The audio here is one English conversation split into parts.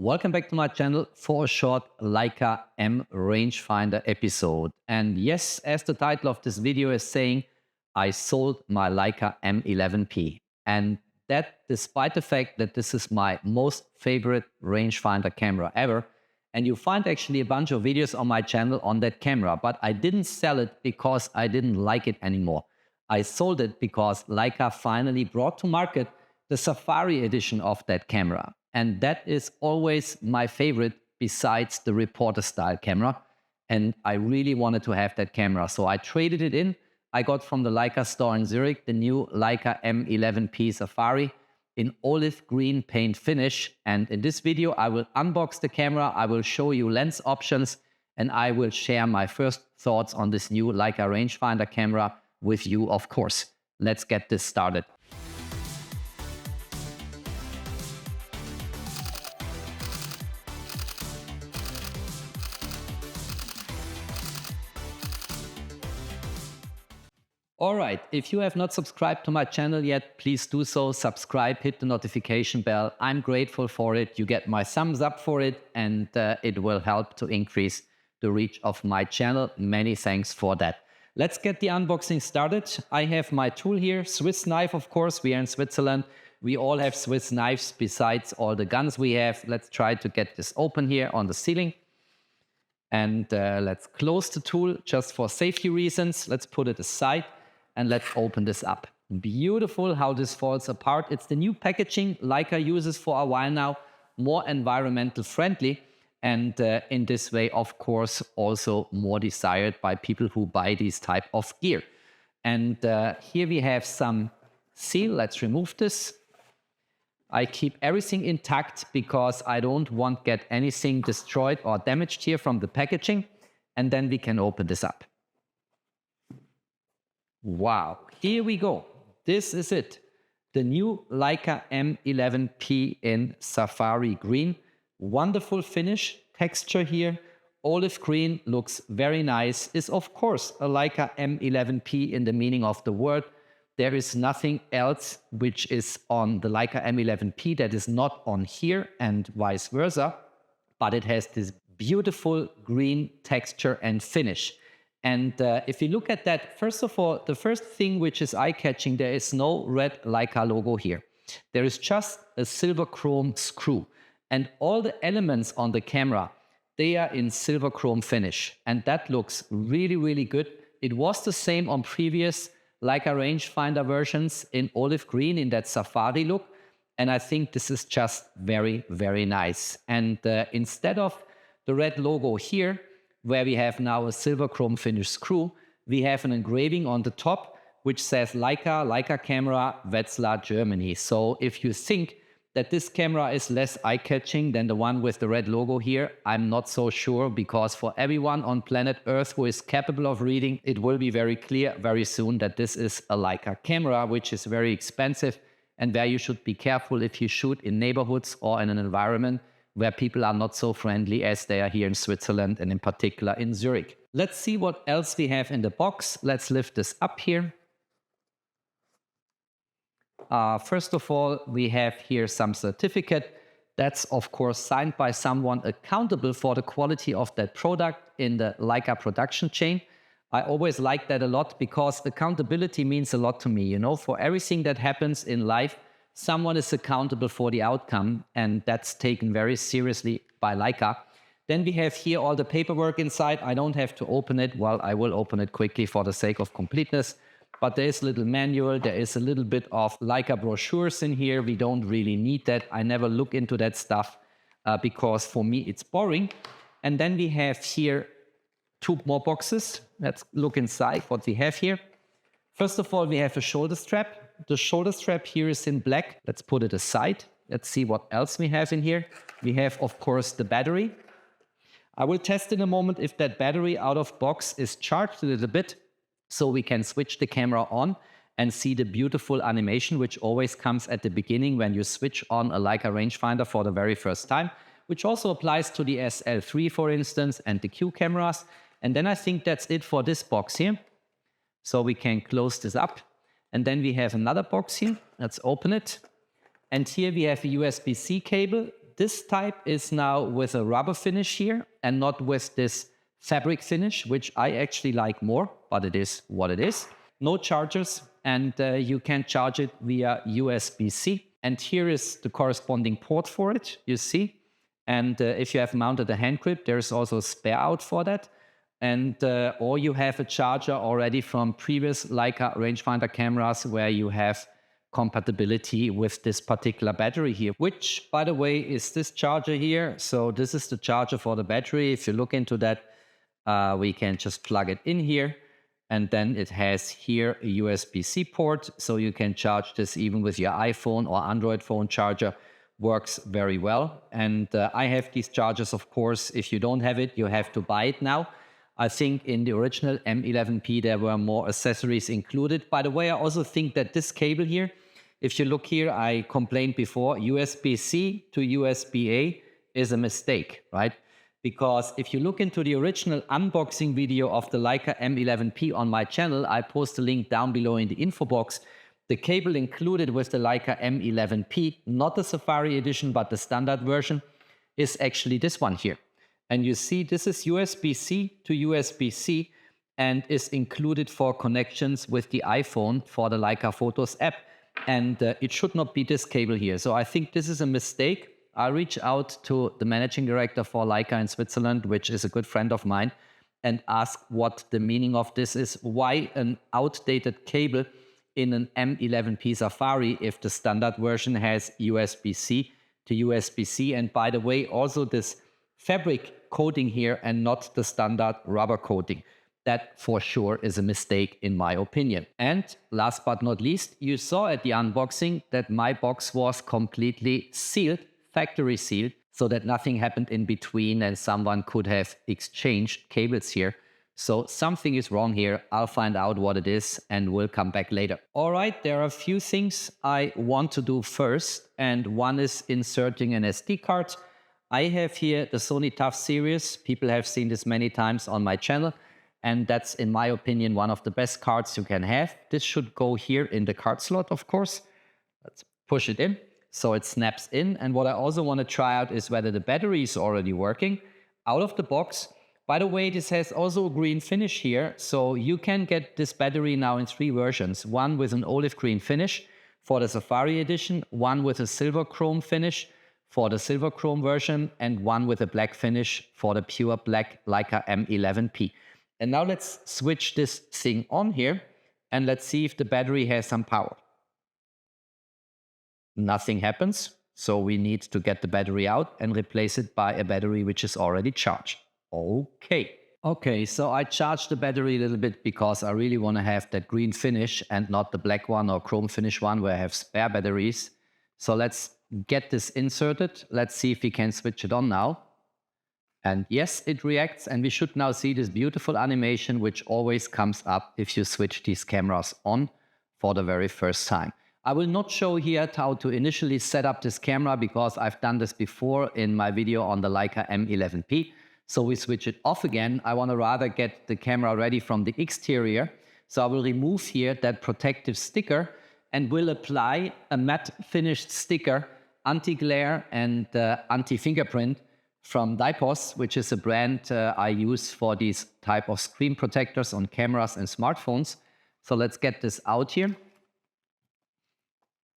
Welcome back to my channel for a short Leica M rangefinder episode. And yes, as the title of this video is saying, I sold my Leica M11P. And that despite the fact that this is my most favorite rangefinder camera ever. And you find actually a bunch of videos on my channel on that camera, but I didn't sell it because I didn't like it anymore. I sold it because Leica finally brought to market the Safari edition of that camera. And that is always my favorite besides the reporter style camera. And I really wanted to have that camera. So I traded it in. I got from the Leica store in Zurich the new Leica M11-P Safari in olive green paint finish. And in this video, I will unbox the camera. I will show you lens options and I will share my first thoughts on this new Leica rangefinder camera with you, of course. Let's get this started. All right, if you have not subscribed to my channel yet, please do so. Subscribe, hit the notification bell. I'm grateful for it. You get my thumbs up for it, and it will help to increase the reach of my channel. Many thanks for that. Let's get the unboxing started. I have my tool here, Swiss knife, of course. We are in Switzerland. We all have Swiss knives besides all the guns we have. Let's try to get this open here on the ceiling. And let's close the tool just for safety reasons. Let's put it aside. And let's open this up. Beautiful how this falls apart. It's the new packaging Leica uses for a while now, more environmental friendly. And in this way, of course, also more desired by people who buy these type of gear. And here we have some seal. Let's remove this. I keep everything intact because I don't want to get anything destroyed or damaged here from the packaging. And then we can open this up. Wow, here we go. This is it. The new Leica M11P in Safari green. Wonderful finish, texture here. Olive green looks very nice. Is of course a Leica M11P in the meaning of the word. There is nothing else which is on the Leica M11P that is not on here and vice versa. But it has this beautiful green texture and finish. And if you look at that, first of all, the first thing which is eye-catching, there is no red Leica logo here. There is just a silver chrome screw. And all the elements on the camera, they are in silver chrome finish. And that looks really, really good. It was the same on previous Leica rangefinder versions in olive green in that Safari look. And I think this is just very, very nice. And instead of the red logo here, where we have now a silver chrome finish screw, we have an engraving on the top which says Leica camera, Wetzlar, Germany. So if you think that this camera is less eye-catching than the one with the red logo here, I'm not so sure, because for everyone on planet Earth who is capable of reading, it will be very clear very soon that this is a Leica camera, which is very expensive and where you should be careful if you shoot in neighborhoods or in an environment where people are not so friendly as they are here in Switzerland and in particular in Zurich. Let's see what else we have in the box. Let's lift this up here. First of all, we have here some certificate. That's of course signed by someone accountable for the quality of that product in the Leica production chain. I always like that a lot because accountability means a lot to me. You know, for everything that happens in life, someone is accountable for the outcome, and that's taken very seriously by Leica. Then we have here all the paperwork inside. I don't have to open it. Well, I will open it quickly for the sake of completeness. But there is a little manual. There is a little bit of Leica brochures in here. We don't really need that. I never look into that stuff because for me it's boring. And then we have here two more boxes. Let's look inside what we have here. First of all, we have a shoulder strap. The shoulder strap here is in black. Let's put it aside. Let's see what else we have in here. We have, of course, the battery. I will test in a moment if that battery out of box is charged a little bit, so we can switch the camera on and see the beautiful animation, which always comes at the beginning when you switch on a Leica rangefinder for the very first time, which also applies to the SL3, for instance, and the Q cameras. And then I think that's it for this box here. So we can close this up. And then we have another box here. Let's open it. And here we have a USB-C cable. This type is now with a rubber finish here and not with this fabric finish, which I actually like more, but it is what it is. No chargers, and you can charge it via USB-C. And here is the corresponding port for it, you see. And if you have mounted a hand grip, there's also a spare out for that. And or you have a charger already from previous Leica rangefinder cameras where you have compatibility with this particular battery here, which, by the way, is this charger here. So this is the charger for the battery. If you look into that, we can just plug it in here. And then it has here a USB-C port. So you can charge this even with your iPhone or Android phone charger. Works very well. And I have these chargers, of course. If you don't have it, you have to buy it now. I think in the original M11P, there were more accessories included. By the way, I also think that this cable here, if you look here, I complained before, USB-C to USB-A is a mistake, right? Because if you look into the original unboxing video of the Leica M11P on my channel, I post a link down below in the info box. The cable included with the Leica M11P, not the Safari edition, but the standard version, is actually this one here. And you see this is USB-C to USB-C and is included for connections with the iPhone for the Leica Photos app. And it should not be this cable here. So I think this is a mistake. I reached out to the managing director for Leica in Switzerland, which is a good friend of mine, and asked what the meaning of this is. Why an outdated cable in an M11P Safari if the standard version has USB-C to USB-C? And by the way, also this fabric coating here and not the standard rubber coating. That for sure is a mistake in my opinion. And last but not least, you saw at the unboxing that my box was completely sealed, factory sealed, so that nothing happened in between and someone could have exchanged cables here. So something is wrong here. I'll find out what it is and we'll come back later. All right, there are a few things I want to do first, and one is inserting an SD card. I have here the Sony TUF series. People have seen this many times on my channel, and that's, in my opinion, one of the best cards you can have. This should go here in the card slot, of course. Let's push it in so it snaps in. And what I also want to try out is whether the battery is already working out of the box. By the way, this has also a green finish here, so you can get this battery now in 3 versions. One with an olive green finish for the Safari edition, one with a silver chrome finish for the silver chrome version, and one with a black finish for the pure black Leica M11P. And now let's switch this thing on here and let's see if the battery has some power. Nothing happens, so we need to get the battery out and replace it by a battery which is already charged. Okay, so I charged the battery a little bit because I really want to have that green finish and not the black one or chrome finish one where I have spare batteries. So let's get this inserted. Let's see if we can switch it on now. And yes, it reacts, and we should now see this beautiful animation which always comes up if you switch these cameras on for the very first time. I will not show here how to initially set up this camera because I've done this before in my video on the Leica M11P. So we switch it off again. I want to rather get the camera ready from the exterior. So I will remove here that protective sticker and will apply a matte finished sticker, anti-glare and anti-fingerprint from Dipos, which is a brand I use for these type of screen protectors on cameras and smartphones. So let's get this out here.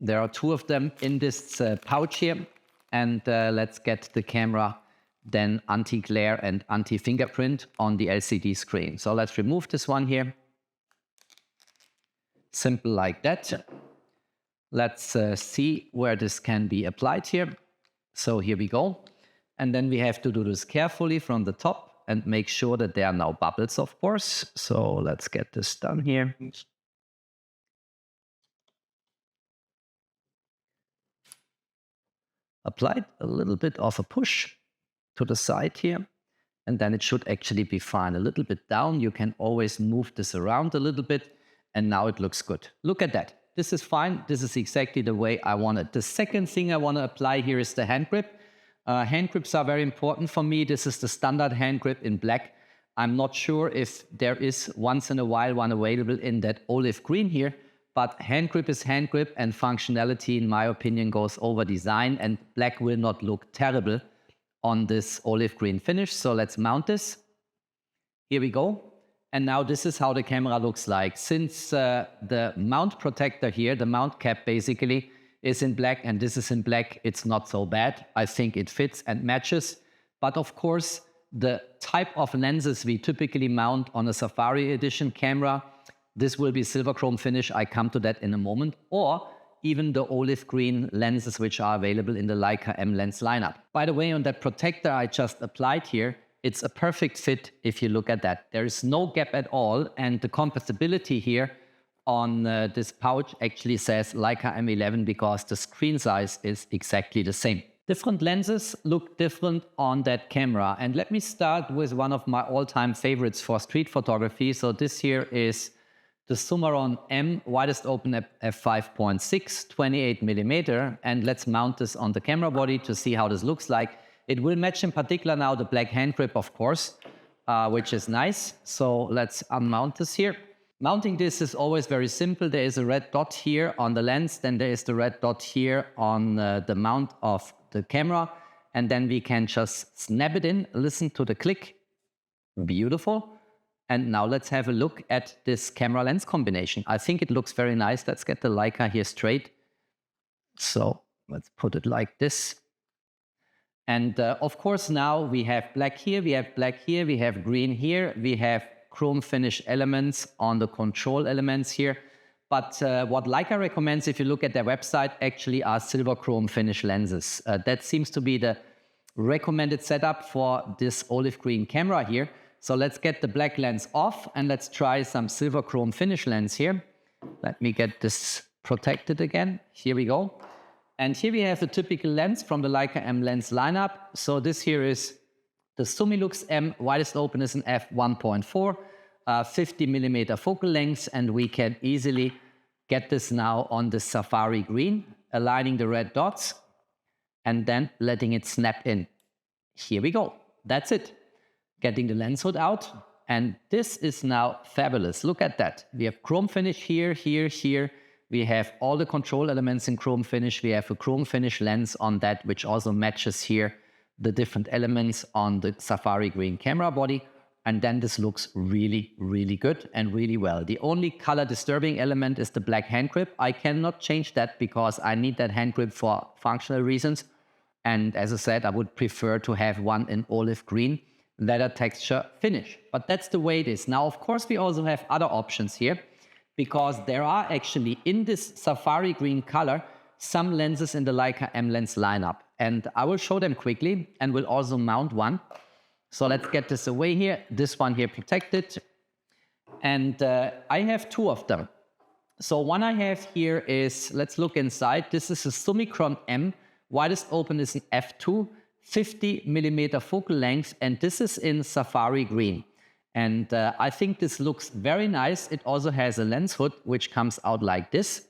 There are 2 of them in this pouch here. And let's get the camera then anti-glare and anti-fingerprint on the LCD screen. So let's remove this one here. Simple like that. Let's see where this can be applied here. So here we go. And then we have to do this carefully from the top and make sure that there are no bubbles, of course. So let's get this done here. Applied a little bit of a push to the side here, and then it should actually be fine. A little bit down, you can always move this around a little bit, and now it looks good. Look at that. This is fine. This is exactly the way I want it. The second thing I want to apply here is the hand grip. Hand grips are very important for me. This is the standard hand grip in black. I'm not sure if there is once in a while one available in that olive green here, but hand grip is hand grip, and functionality, in my opinion, goes over design, and black will not look terrible on this olive green finish. So let's mount this. Here we go. And now this is how the camera looks like. Since the mount protector here, the mount cap basically is in black and this is in black, it's not so bad. I think it fits and matches. But of course, the type of lenses we typically mount on a Safari Edition camera, this will be silver chrome finish. I come to that in a moment. Or even the olive green lenses which are available in the Leica M lens lineup. By the way, on that protector I just applied here, it's a perfect fit if you look at that. There is no gap at all, and the compatibility here on this pouch actually says Leica M11 because the screen size is exactly the same. Different lenses look different on that camera, and let me start with one of my all-time favorites for street photography. So this here is the Sumaron M widest open f5.6, 28mm, and let's mount this on the camera body to see how this looks like. It will match in particular now the black hand grip, of course, which is nice. So let's unmount this here. Mounting this is always very simple. There is a red dot here on the lens, then there is the red dot here on the mount of the camera, and then we can just snap it in, listen to the click. Beautiful. And now let's have a look at this camera lens combination. I think it looks very nice. Let's get the Leica here straight. So let's put it like this. And of course, now we have black here, we have black here, we have green here, we have chrome finish elements on the control elements here. But what Leica recommends, if you look at their website, actually are silver chrome finish lenses. That seems to be the recommended setup for this olive green camera here. So let's get the black lens off and let's try some silver chrome finish lens here. Let me get this protected again. Here we go. And here we have the typical lens from the Leica M lens lineup. So this here is the Summilux M, widest open is an f1.4, 50mm focal length, and we can easily get this now on the Safari green, aligning the red dots, and then letting it snap in. Here we go. That's it. Getting the lens hood out, and this is now fabulous. Look at that. We have chrome finish here, here, here. We have all the control elements in chrome finish. We have a chrome finish lens on that, which also matches here the different elements on the Safari green camera body. And then this looks really, really good and really well. The only color disturbing element is the black hand grip. I cannot change that because I need that hand grip for functional reasons. And as I said, I would prefer to have one in olive green leather texture finish. But that's the way it is. Now, of course, we also have other options here, because there are actually in this Safari green color some lenses in the Leica M lens lineup. And I will show them quickly and will also mount one. So let's get this away here. This one here protected. And I have two of them. So one I have here is, let's look inside. This is a Summicron M, widest open is an f2, 50mm focal length, and this is in Safari green. And I think this looks very nice. It also has a lens hood, which comes out like this.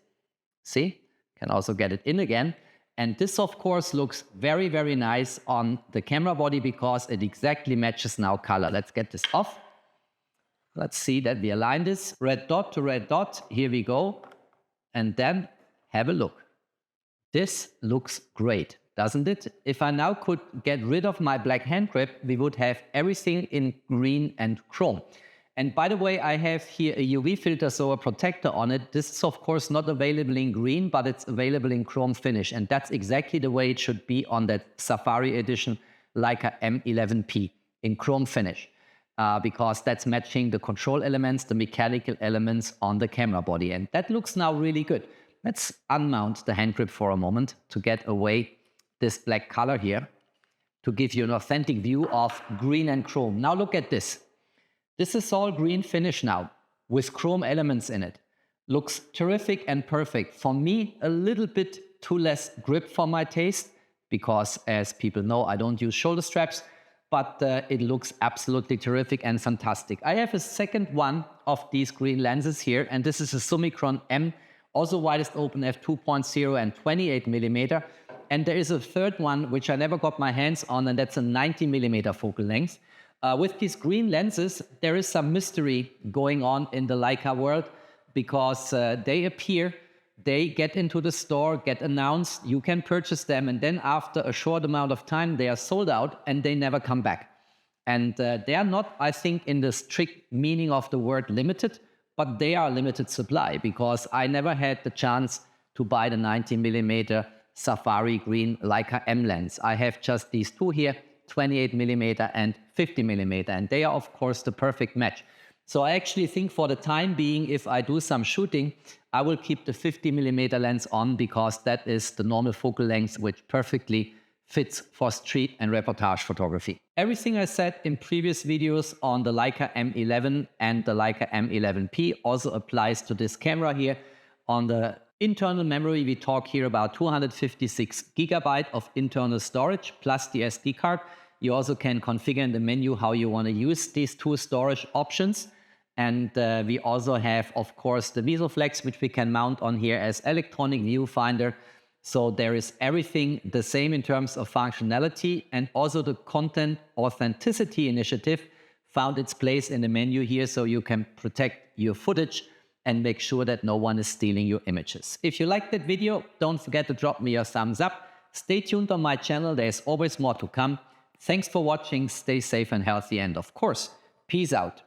See, can also get it in again. And this, of course, looks very, very nice on the camera body because it exactly matches now color. Let's get this off. Let's see that we align this. Red dot to red dot. Here we go. And then have a look. This looks great, doesn't it? If I now could get rid of my black hand grip, we would have everything in green and chrome. And by the way, I have here a UV filter, so a protector on it. This is of course not available in green, but it's available in chrome finish. And that's exactly the way it should be on that Safari Edition Leica M11P in chrome finish. Because that's matching the control elements, the mechanical elements on the camera body. And that looks now really good. Let's unmount the hand grip for a moment to get away this black color here, to give you an authentic view of green and chrome. Now look at this. This is all green finish now with chrome elements in it. Looks terrific and perfect. For me, a little bit too less grip for my taste because, as people know, I don't use shoulder straps, but it looks absolutely terrific and fantastic. I have a second one of these green lenses here, and this is a Summicron M, also widest open f2.0 and 28mm. And there is a third one, which I never got my hands on, and that's a 90mm focal length. With these green lenses, there is some mystery going on in the Leica world. because they appear, they get into the store, get announced, you can purchase them, and then after a short amount of time, they are sold out and they never come back. And they are not, I think, in the strict meaning of the word limited, but they are limited supply, because I never had the chance to buy the 90mm Safari Green Leica M lens. I have just these two here, 28mm and 50mm, and they are of course the perfect match. So I actually think for the time being, if I do some shooting, I will keep the 50mm lens on, because that is the normal focal length which perfectly fits for street and reportage photography. Everything I said in previous videos on the Leica M11 and the Leica M11P also applies to this camera here. On the internal memory, we talk here about 256 GB of internal storage plus the SD card. You also can configure in the menu how you want to use these two storage options. And we also have, of course, the VisoFlex, which we can mount on here as electronic viewfinder. So there is everything the same in terms of functionality, and also the content authenticity initiative found its place in the menu here, so you can protect your footage and make sure that no one is stealing your images. If you liked that video, don't forget to drop me a thumbs up. Stay tuned on my channel, there's always more to come. Thanks for watching, stay safe and healthy, and of course, peace out.